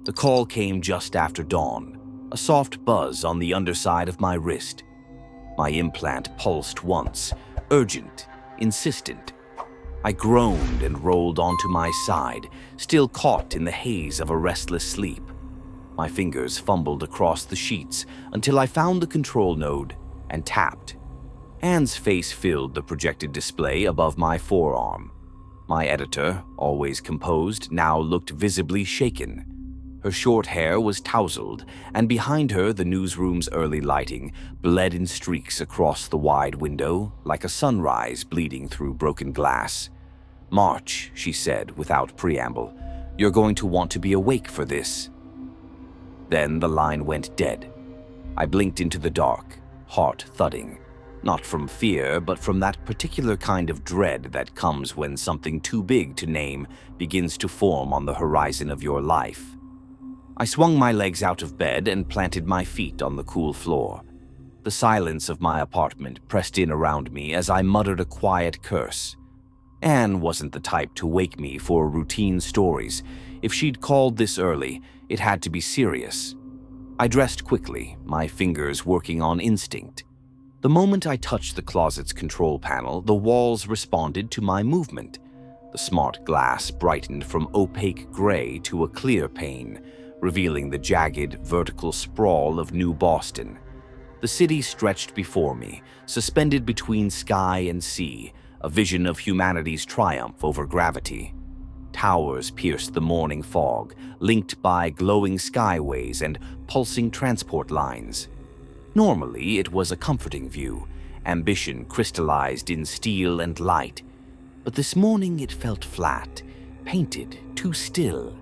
The call came just after dawn, a soft buzz on the underside of my wrist. My implant pulsed once, urgent, insistent. I groaned and rolled onto my side, still caught in the haze of a restless sleep. My fingers fumbled across the sheets until I found the control node and tapped. Anne's face filled the projected display above my forearm. My editor, always composed, now looked visibly shaken. Her short hair was tousled, and behind her the newsroom's early lighting bled in streaks across the wide window like a sunrise bleeding through broken glass. "March," she said without preamble. "You're going to want to be awake for this." Then the line went dead. I blinked into the dark, heart thudding. Not from fear, but from that particular kind of dread that comes when something too big to name begins to form on the horizon of your life. I swung my legs out of bed and planted my feet on the cool floor. The silence of my apartment pressed in around me as I muttered a quiet curse. Anne wasn't the type to wake me for routine stories. If she'd called this early, it had to be serious. I dressed quickly, my fingers working on instinct. The moment I touched the closet's control panel, the walls responded to my movement. The smart glass brightened from opaque gray to a clear pane, revealing the jagged, vertical sprawl of New Boston. The city stretched before me, suspended between sky and sea, a vision of humanity's triumph over gravity. Towers pierced the morning fog, linked by glowing skyways and pulsing transport lines. Normally, it was a comforting view, ambition crystallized in steel and light. But this morning it felt flat, painted, too still.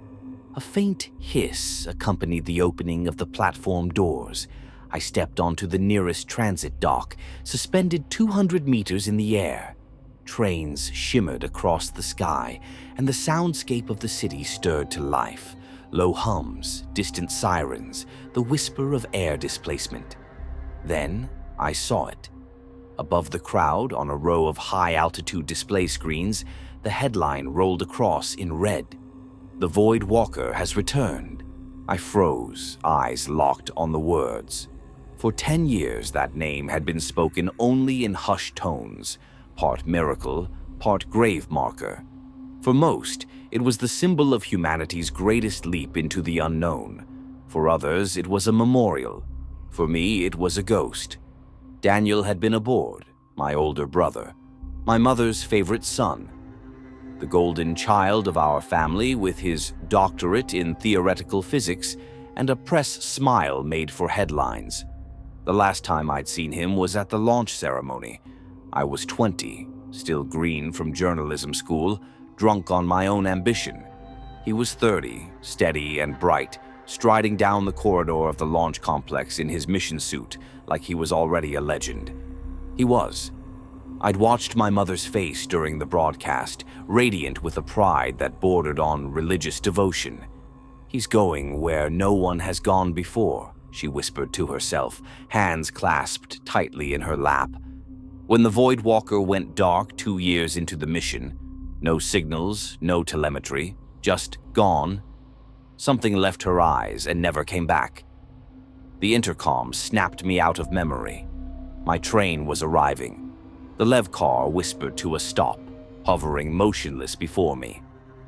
A faint hiss accompanied the opening of the platform doors. I stepped onto the nearest transit dock, suspended 200 meters in the air. Trains shimmered across the sky, and the soundscape of the city stirred to life. Low hums, distant sirens, the whisper of air displacement. Then I saw it. Above the crowd, on a row of high-altitude display screens, the headline rolled across in red. "The Void Walker has returned." I froze, eyes locked on the words. For 10 years, that name had been spoken only in hushed tones, part miracle, part grave marker. For most, it was the symbol of humanity's greatest leap into the unknown. For others, it was a memorial. For me, it was a ghost. Daniel had been aboard, my older brother, my mother's favorite son, the golden child of our family with his doctorate in theoretical physics and a press smile made for headlines. The last time I'd seen him was at the launch ceremony. I was 20, still green from journalism school, drunk on my own ambition. He was 30, steady and bright, striding down the corridor of the launch complex in his mission suit like he was already a legend. He was. I'd watched my mother's face during the broadcast, radiant with a pride that bordered on religious devotion. "He's going where no one has gone before," she whispered to herself, hands clasped tightly in her lap. When the Void Walker went dark 2 years into the mission, no signals, no telemetry, just gone, something left her eyes and never came back. The intercom snapped me out of memory. My train was arriving. The Lev car whispered to a stop, hovering motionless before me.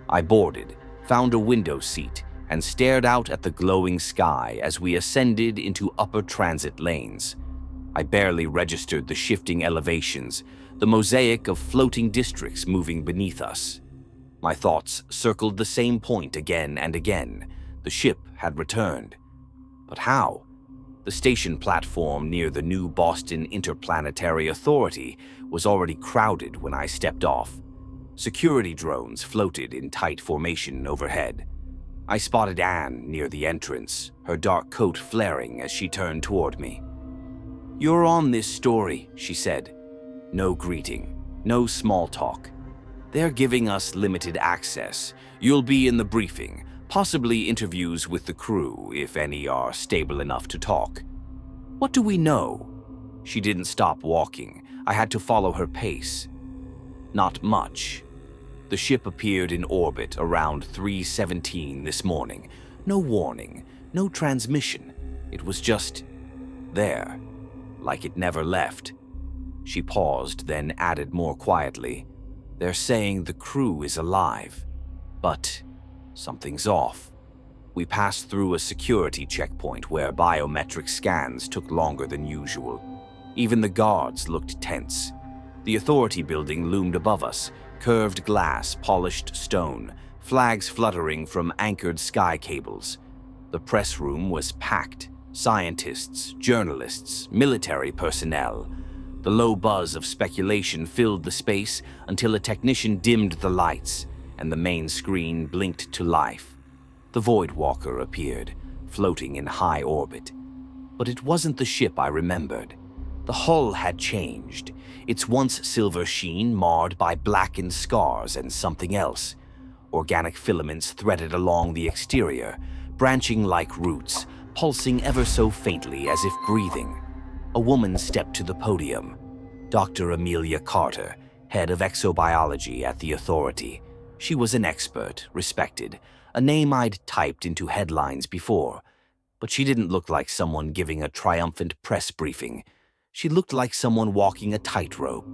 I boarded, found a window seat, and stared out at the glowing sky as we ascended into upper transit lanes. I barely registered the shifting elevations, the mosaic of floating districts moving beneath us. My thoughts circled the same point again and again. The ship had returned. But how? The station platform near the New Boston Interplanetary Authority was already crowded when I stepped off. Security drones floated in tight formation overhead. I spotted Anne near the entrance, her dark coat flaring as she turned toward me. "You're on this story," she said. No greeting, no small talk. "They're giving us limited access. You'll be in the briefing, possibly interviews with the crew, if any are stable enough to talk." "What do we know?" She didn't stop walking. I had to follow her pace. Not much. The ship appeared in orbit around 3:17 this morning. No warning, no transmission. It was just there, like it never left. She paused, then added more quietly, "They're saying the crew is alive, but something's off." We passed through a security checkpoint where biometric scans took longer than usual. Even the guards looked tense. The authority building loomed above us, curved glass, polished stone, flags fluttering from anchored sky cables. The press room was packed. Scientists, journalists, military personnel. The low buzz of speculation filled the space until a technician dimmed the lights and the main screen blinked to life. The Void Walker appeared, floating in high orbit. But it wasn't the ship I remembered. The hull had changed, its once silver sheen marred by blackened scars and something else. Organic filaments threaded along the exterior, branching like roots, pulsing ever so faintly as if breathing. A woman stepped to the podium. Dr. Amelia Carter, head of exobiology at the Authority. She was an expert, respected, a name I'd typed into headlines before. But she didn't look like someone giving a triumphant press briefing. She looked like someone walking a tightrope.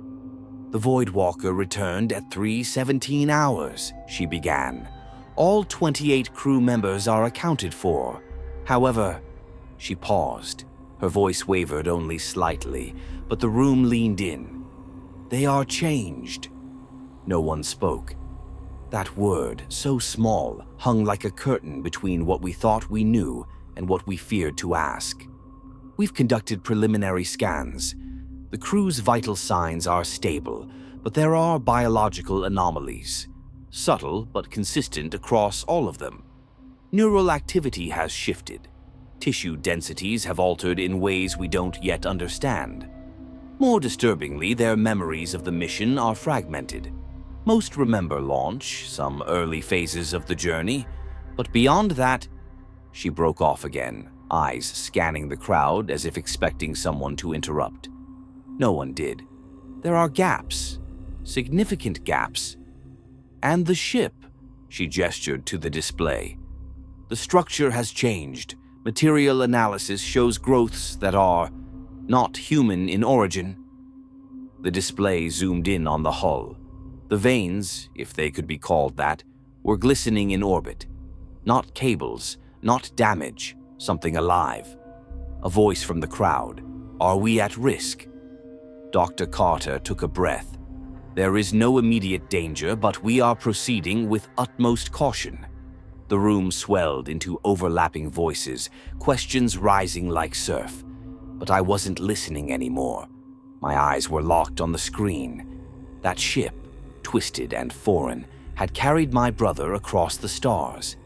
"The Void Walker returned at 3:17 hours, she began. "All 28 crew members are accounted for. However," she paused. Her voice wavered only slightly, but the room leaned in. "They are changed." No one spoke. That word, so small, hung like a curtain between what we thought we knew and what we feared to ask. "We've conducted preliminary scans. The crew's vital signs are stable, but there are biological anomalies. Subtle but consistent across all of them. Neural activity has shifted. Tissue densities have altered in ways we don't yet understand. More disturbingly, their memories of the mission are fragmented. Most remember launch, some early phases of the journey, but beyond that..." She broke off again, eyes scanning the crowd as if expecting someone to interrupt. No one did. "There are gaps, significant gaps. And the ship," she gestured to the display. "The structure has changed. Material analysis shows growths that are not human in origin." The display zoomed in on the hull. The veins, if they could be called that, were glistening in orbit. Not cables, not damage, something alive. A voice from the crowd. "Are we at risk?" Dr. Carter took a breath. "There is no immediate danger, but we are proceeding with utmost caution." The room swelled into overlapping voices, questions rising like surf. But I wasn't listening anymore. My eyes were locked on the screen. That ship, twisted and foreign, had carried my brother across the stars.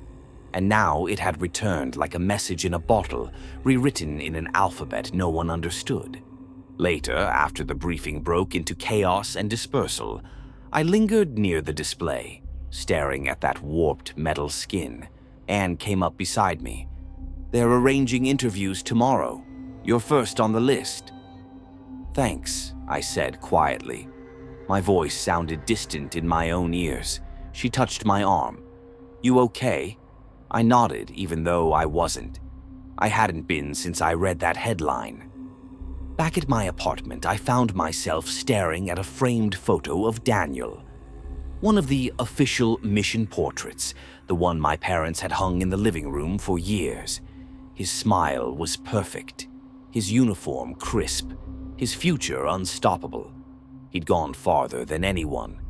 And now it had returned like a message in a bottle, rewritten in an alphabet no one understood. Later, after the briefing broke into chaos and dispersal, I lingered near the display, staring at that warped metal skin. Anne came up beside me. "They're arranging interviews tomorrow. You're first on the list." "Thanks," I said quietly. My voice sounded distant in my own ears. She touched my arm. "You okay?" I nodded, even though I wasn't. I hadn't been since I read that headline. Back at my apartment, I found myself staring at a framed photo of Daniel. One of the official mission portraits, the one my parents had hung in the living room for years. His smile was perfect, his uniform crisp, his future unstoppable. He'd gone farther than anyone.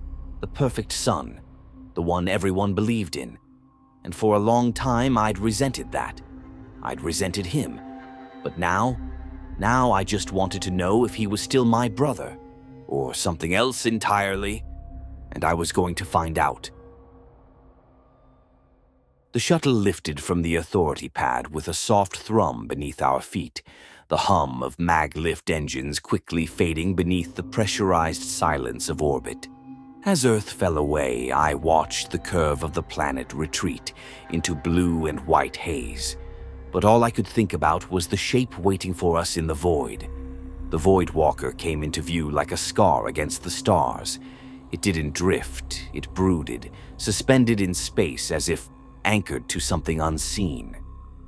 The perfect son, the one everyone believed in. And for a long time, I'd resented that. I'd resented him. But now I just wanted to know if he was still my brother, or something else entirely, and I was going to find out. The shuttle lifted from the authority pad with a soft thrum beneath our feet, the hum of mag-lift engines quickly fading beneath the pressurized silence of orbit. As Earth fell away, I watched the curve of the planet retreat into blue and white haze. But all I could think about was the shape waiting for us in the void. The Void Walker came into view like a scar against the stars. It didn't drift, it brooded, suspended in space as if anchored to something unseen.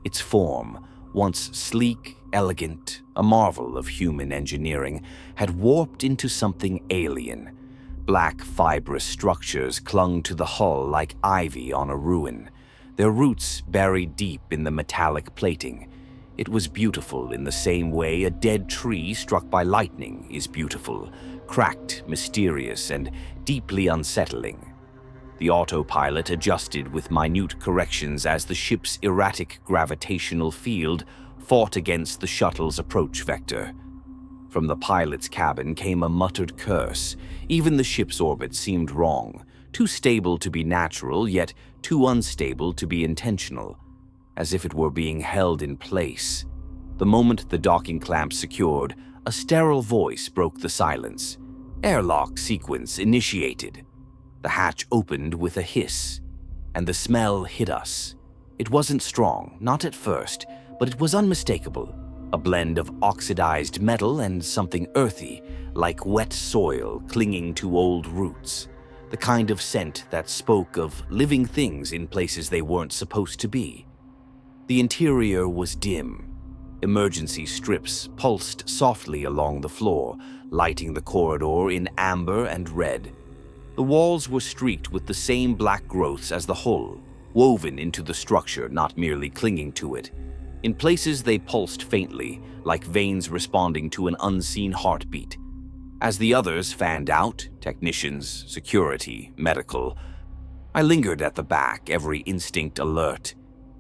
Its form, once sleek, elegant, a marvel of human engineering, had warped into something alien. Black, fibrous structures clung to the hull like ivy on a ruin, their roots buried deep in the metallic plating. It was beautiful in the same way a dead tree struck by lightning is beautiful, cracked, mysterious, and deeply unsettling. The autopilot adjusted with minute corrections as the ship's erratic gravitational field fought against the shuttle's approach vector. From the pilot's cabin came a muttered curse. Even the ship's orbit seemed wrong, too stable to be natural, yet too unstable to be intentional, as if it were being held in place. The moment the docking clamps secured, a sterile voice broke the silence. Airlock sequence initiated. The hatch opened with a hiss, and the smell hit us. It wasn't strong, not at first, but it was unmistakable. A blend of oxidized metal and something earthy, like wet soil clinging to old roots. The kind of scent that spoke of living things in places they weren't supposed to be. The interior was dim. Emergency strips pulsed softly along the floor, lighting the corridor in amber and red. The walls were streaked with the same black growths as the hull, woven into the structure, not merely clinging to it. In places they pulsed faintly, like veins responding to an unseen heartbeat. As the others fanned out, technicians, security, medical, I lingered at the back, every instinct alert.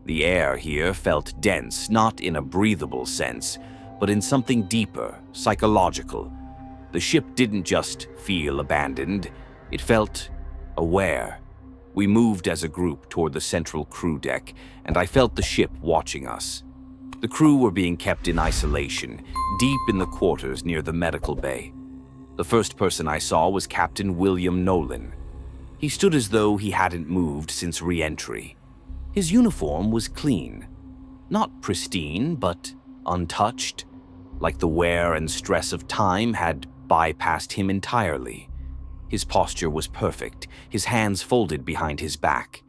The air here felt dense, not in a breathable sense, but in something deeper, psychological. The ship didn't just feel abandoned, it felt aware. We moved as a group toward the central crew deck, and I felt the ship watching us. The crew were being kept in isolation, deep in the quarters near the medical bay. The first person I saw was Captain William Nolan. He stood as though he hadn't moved since re-entry. His uniform was clean. Not pristine, but untouched, like the wear and stress of time had bypassed him entirely. His posture was perfect, his hands folded behind his back.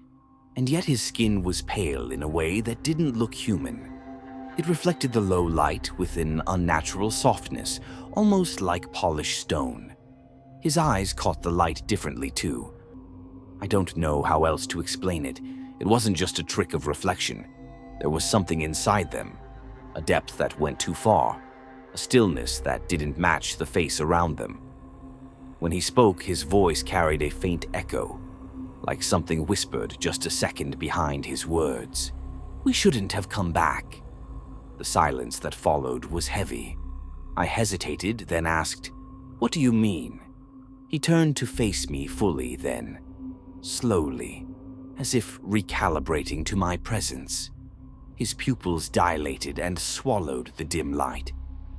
And yet his skin was pale in a way that didn't look human. It reflected the low light with an unnatural softness, almost like polished stone. His eyes caught the light differently too. I don't know how else to explain it. It wasn't just a trick of reflection. There was something inside them, a depth that went too far, a stillness that didn't match the face around them. When he spoke, his voice carried a faint echo, like something whispered just a second behind his words. "We shouldn't have come back." The silence that followed was heavy. I hesitated, then asked, "What do you mean?" He turned to face me fully then, slowly, as if recalibrating to my presence. His pupils dilated and swallowed the dim light.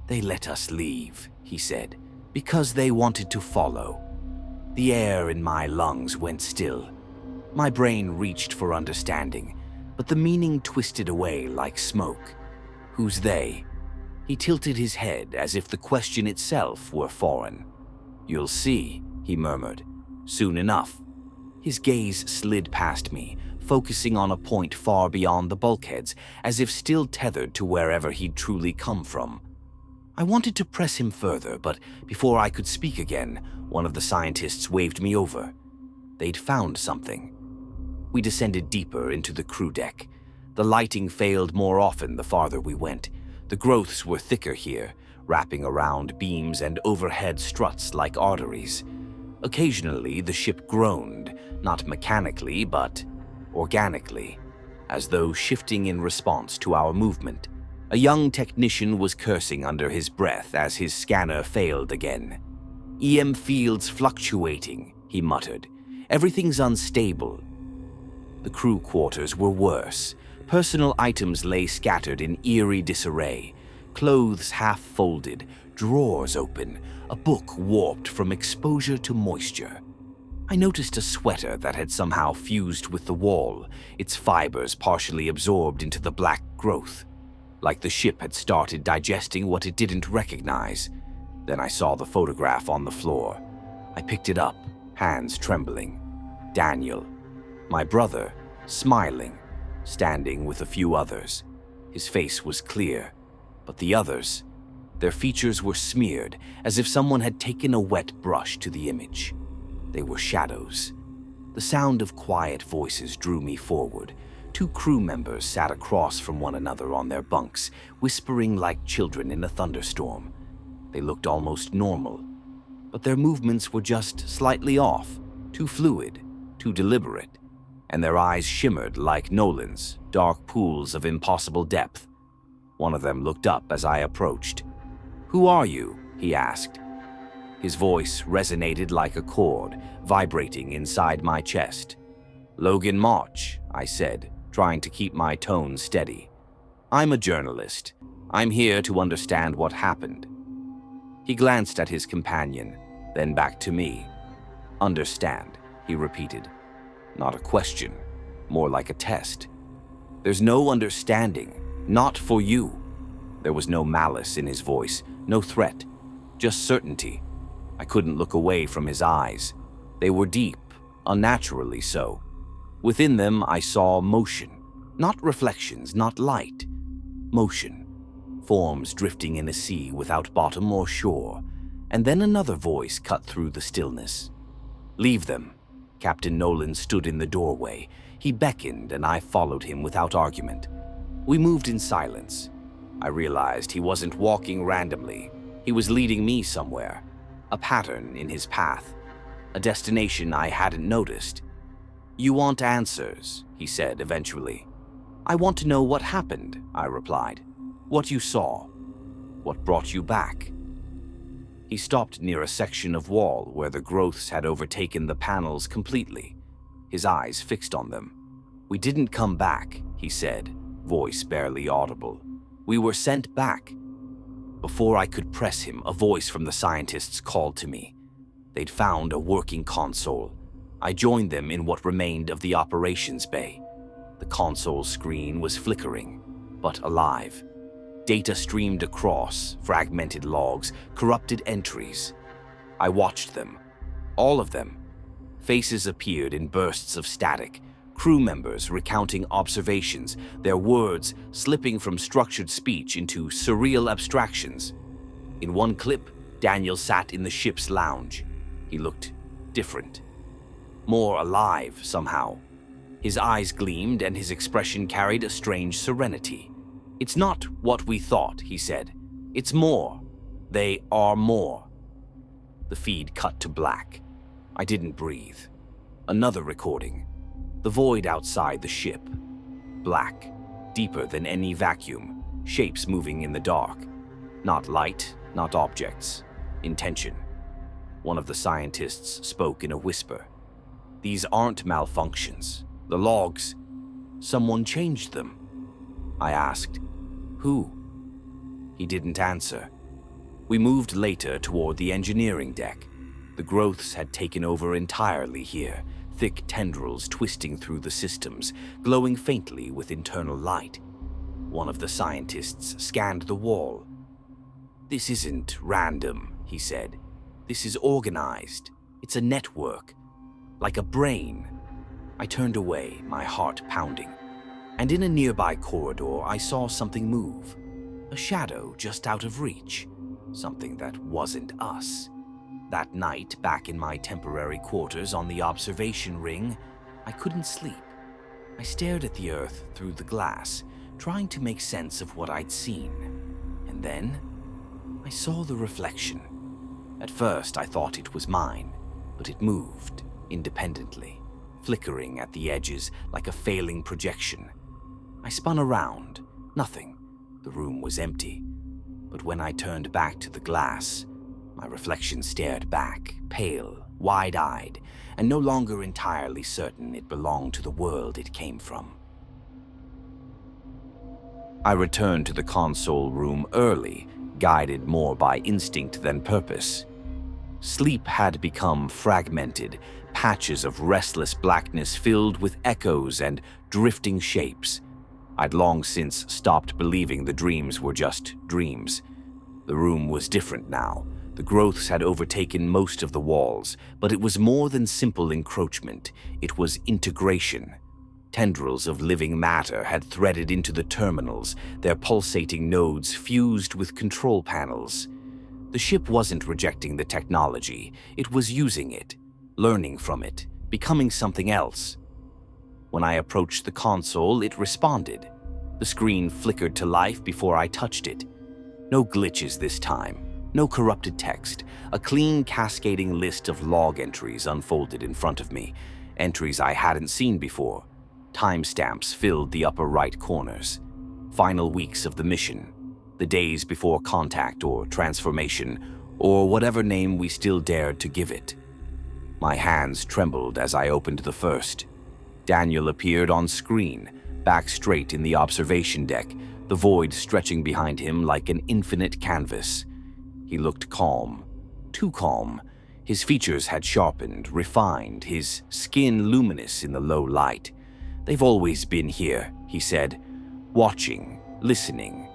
"They let us leave," he said, "because they wanted to follow." The air in my lungs went still. My brain reached for understanding, but the meaning twisted away like smoke. Who's they? He tilted his head as if the question itself were foreign. "You'll see," he murmured. "Soon enough." His gaze slid past me, focusing on a point far beyond the bulkheads, as if still tethered to wherever he'd truly come from. I wanted to press him further, but before I could speak again, one of the scientists waved me over. They'd found something. We descended deeper into the crew deck. The lighting failed more often the farther we went. The growths were thicker here, wrapping around beams and overhead struts like arteries. Occasionally, the ship groaned, not mechanically, but organically, as though shifting in response to our movement. A young technician was cursing under his breath as his scanner failed again. "EM fields fluctuating," he muttered. "Everything's unstable." The crew quarters were worse. Personal items lay scattered in eerie disarray. Clothes half-folded, drawers open, a book warped from exposure to moisture. I noticed a sweater that had somehow fused with the wall, its fibers partially absorbed into the black growth, like the ship had started digesting what it didn't recognize. Then I saw the photograph on the floor. I picked it up, hands trembling. Daniel, my brother, smiling, standing with a few others. His face was clear, but the others, their features were smeared as if someone had taken a wet brush to the image. They were shadows. The sound of quiet voices drew me forward. 2 crew members sat across from one another on their bunks, whispering like children in a thunderstorm. They looked almost normal, but their movements were just slightly off, too fluid, too deliberate, and their eyes shimmered like Nolan's, dark pools of impossible depth. One of them looked up as I approached. "Who are you?" he asked. His voice resonated like a chord, vibrating inside my chest. "Logan March," I said, trying to keep my tone steady. "I'm a journalist. I'm here to understand what happened." He glanced at his companion, then back to me. "Understand," he repeated. Not a question, more like a test. "There's no understanding, not for you." There was no malice in his voice, no threat, just certainty. I couldn't look away from his eyes. They were deep, unnaturally so. Within them I saw motion, not reflections, not light. Motion, forms drifting in a sea without bottom or shore. And then another voice cut through the stillness. "Leave them." Captain Nolan stood in the doorway. He beckoned and I followed him without argument. We moved in silence. I realized he wasn't walking randomly. He was leading me somewhere. A pattern in his path. A destination I hadn't noticed. "You want answers," he said eventually. "I want to know what happened," I replied. "What you saw. What brought you back." He stopped near a section of wall where the growths had overtaken the panels completely, his eyes fixed on them. "We didn't come back," he said, voice barely audible. "We were sent back." Before I could press him, a voice from the scientists called to me. They'd found a working console. I joined them in what remained of the operations bay. The console screen was flickering, but alive. Data streamed across, fragmented logs, corrupted entries. I watched them, all of them. Faces appeared in bursts of static, crew members recounting observations, their words slipping from structured speech into surreal abstractions. In one clip, Daniel sat in the ship's lounge. He looked different, more alive somehow. His eyes gleamed and his expression carried a strange serenity. "It's not what we thought," he said. "It's more. They are more." The feed cut to black. I didn't breathe. Another recording. The void outside the ship. Black, deeper than any vacuum, shapes moving in the dark. Not light, not objects. Intention. One of the scientists spoke in a whisper. "These aren't malfunctions. The logs. Someone changed them." I asked, "Who?" He didn't answer. We moved later toward the engineering deck. The growths had taken over entirely here, thick tendrils twisting through the systems, glowing faintly with internal light. One of the scientists scanned the wall. "This isn't random," he said. "This is organized. It's a network. Like a brain." I turned away, my heart pounding. And in a nearby corridor, I saw something move. A shadow just out of reach. Something that wasn't us. That night, back in my temporary quarters on the observation ring, I couldn't sleep. I stared at the earth through the glass, trying to make sense of what I'd seen. And then, I saw the reflection. At first, I thought it was mine, but it moved independently, flickering at the edges like a failing projection. I spun around. Nothing. The room was empty. But when I turned back to the glass, my reflection stared back, pale, wide-eyed, and no longer entirely certain it belonged to the world it came from. I returned to the console room early, guided more by instinct than purpose. Sleep had become fragmented, patches of restless blackness filled with echoes and drifting shapes. I'd long since stopped believing the dreams were just dreams. The room was different now. The growths had overtaken most of the walls, but it was more than simple encroachment. It was integration. Tendrils of living matter had threaded into the terminals, their pulsating nodes fused with control panels. The ship wasn't rejecting the technology, it was using it, learning from it, becoming something else. When I approached the console, it responded. The screen flickered to life before I touched it. No glitches this time, no corrupted text. A clean, cascading list of log entries unfolded in front of me, entries I hadn't seen before. Timestamps filled the upper right corners. Final weeks of the mission, the days before contact or transformation, or whatever name we still dared to give it. My hands trembled as I opened the first. Daniel appeared on screen, back straight in the observation deck, the void stretching behind him like an infinite canvas. He looked calm, too calm. His features had sharpened, refined, his skin luminous in the low light. "They've always been here," he said, watching, listening.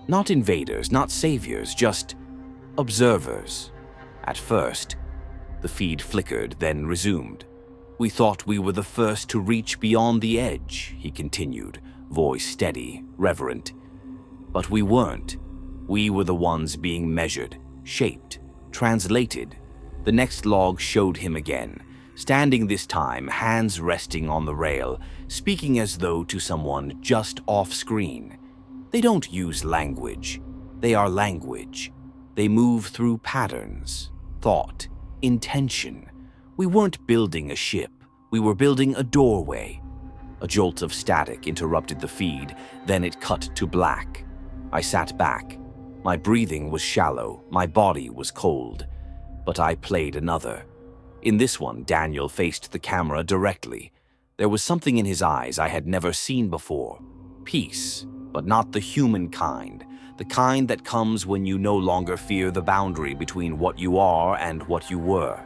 Not invaders, not saviors, just observers. At first, the feed flickered, then resumed. "We thought we were the first to reach beyond the edge," he continued, voice steady, reverent. "But we weren't. We were the ones being measured, shaped, translated." The next log showed him again, standing this time, hands resting on the rail, speaking as though to someone just off-screen. They don't use language. They are language. They move through patterns, thought, intention. We weren't building a ship. We were building a doorway. A jolt of static interrupted the feed, then it cut to black. I sat back. My breathing was shallow, my body was cold. But I played another. In this one, Daniel faced the camera directly. There was something in his eyes I had never seen before. Peace, but not the human kind. The kind that comes when you no longer fear the boundary between what you are and what you were.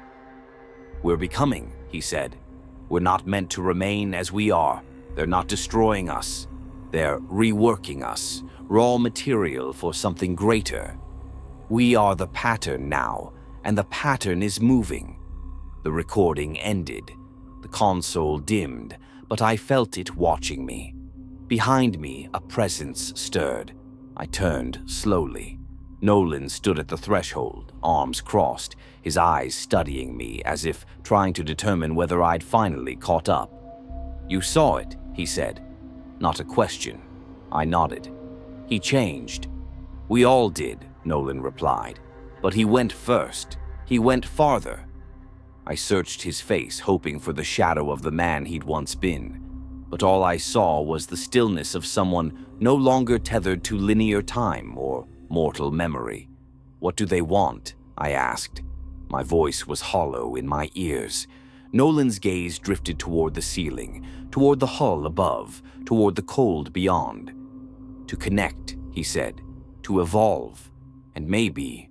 "We're becoming," he said. "We're not meant to remain as we are. They're not destroying us. They're reworking us, raw material for something greater. We are the pattern now, and the pattern is moving." The recording ended. The console dimmed, but I felt it watching me. Behind me, a presence stirred. I turned slowly. Nolan stood at the threshold, arms crossed, his eyes studying me as if trying to determine whether I'd finally caught up. "You saw it," he said. Not a question. I nodded. "He changed." "We all did," Nolan replied. "But he went first. He went farther." I searched his face, hoping for the shadow of the man he'd once been. But all I saw was the stillness of someone no longer tethered to linear time or mortal memory. "What do they want?" I asked. My voice was hollow in my ears. Nolan's gaze drifted toward the ceiling, toward the hull above, toward the cold beyond. "To connect," he said, "to evolve, and maybe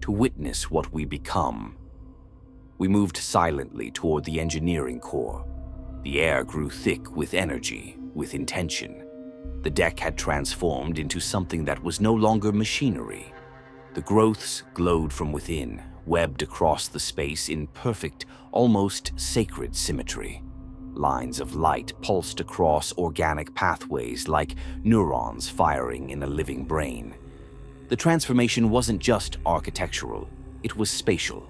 to witness what we become." We moved silently toward the engineering core. The air grew thick with energy, with intention. The deck had transformed into something that was no longer machinery. The growths glowed from within, webbed across the space in perfect, almost sacred symmetry. Lines of light pulsed across organic pathways like neurons firing in a living brain. The transformation wasn't just architectural, it was spatial.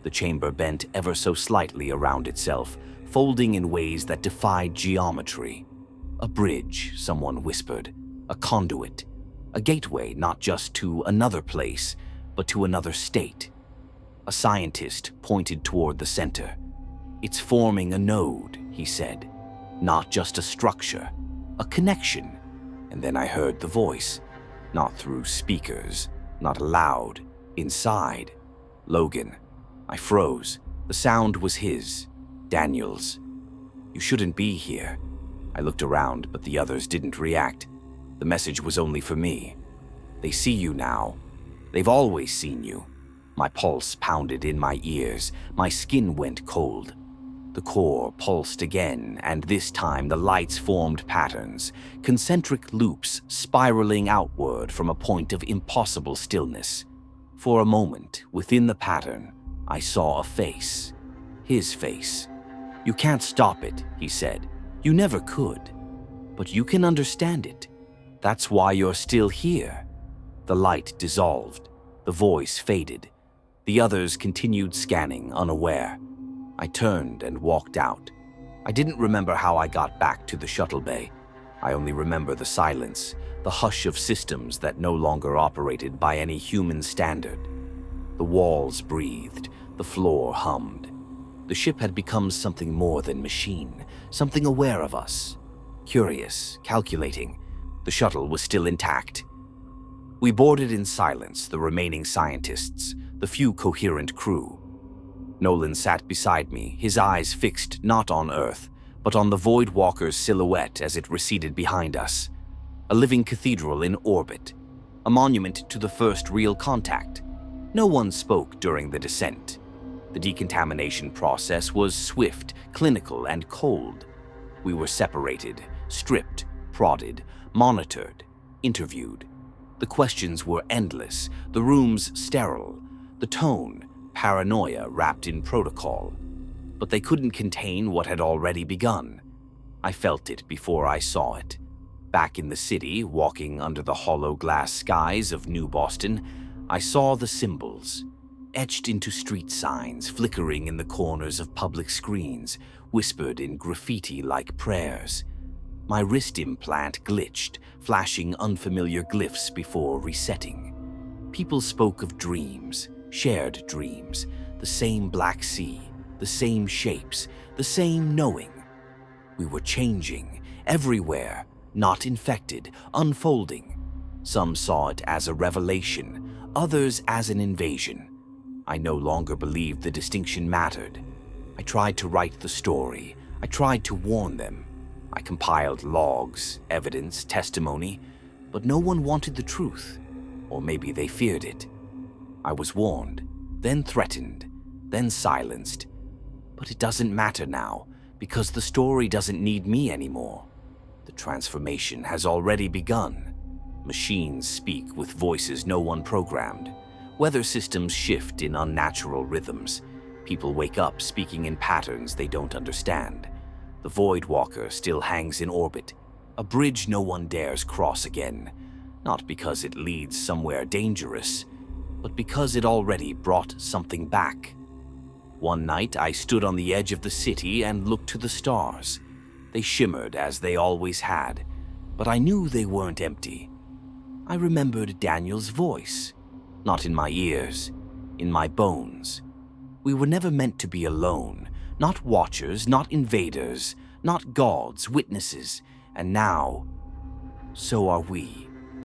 The chamber bent ever so slightly around itself, folding in ways that defied geometry. "A bridge," someone whispered. "A conduit. A gateway not just to another place, but to another state." A scientist pointed toward the center. "It's forming a node," he said. "Not just a structure, a connection." And then I heard the voice. Not through speakers, not loud, inside. "Logan." I froze. The sound was his, Daniel's. "You shouldn't be here." I looked around, but the others didn't react. The message was only for me. "They see you now. They've always seen you." My pulse pounded in my ears. My skin went cold. The core pulsed again, and this time the lights formed patterns, concentric loops spiraling outward from a point of impossible stillness. For a moment, within the pattern, I saw a face. His face. "You can't stop it," he said. You never could, but you can understand it. That's why you're still here. The light dissolved. The voice faded. The others continued scanning, unaware. I turned and walked out. I didn't remember how I got back to the shuttle bay. I only remember the silence, the hush of systems that no longer operated by any human standard. The walls breathed, the floor hummed. The ship had become something more than machine, something aware of us. Curious, calculating. The shuttle was still intact. We boarded in silence, the remaining scientists, the few coherent crew. Nolan sat beside me, his eyes fixed not on Earth, but on the Void Walker's silhouette as it receded behind us. A living cathedral in orbit, a monument to the first real contact. No one spoke during the descent. The decontamination process was swift, clinical, and cold. We were separated, stripped, prodded, monitored, interviewed. The questions were endless, the rooms sterile, the tone, paranoia wrapped in protocol. But they couldn't contain what had already begun. I felt it before I saw it. Back in the city, walking under the hollow glass skies of New Boston, I saw the symbols, etched into street signs, flickering in the corners of public screens, whispered in graffiti like prayers. My wrist implant glitched, flashing unfamiliar glyphs before resetting. People spoke of dreams, shared dreams, the same black sea, the same shapes, the same knowing. We were changing, everywhere, not infected, unfolding. Some saw it as a revelation, others as an invasion. I no longer believed the distinction mattered. I tried to write the story. I tried to warn them. I compiled logs, evidence, testimony, but no one wanted the truth, or maybe they feared it. I was warned, then threatened, then silenced. But it doesn't matter now, because the story doesn't need me anymore. The transformation has already begun. Machines speak with voices no one programmed. Weather systems shift in unnatural rhythms. People wake up speaking in patterns they don't understand. The Void Walker still hangs in orbit, a bridge no one dares cross again, not because it leads somewhere dangerous, but because it already brought something back. One night, I stood on the edge of the city and looked to the stars. They shimmered as they always had, but I knew they weren't empty. I remembered Daniel's voice, not in my ears, in my bones. We were never meant to be alone, not watchers, not invaders, not gods, witnesses, and now, so are we.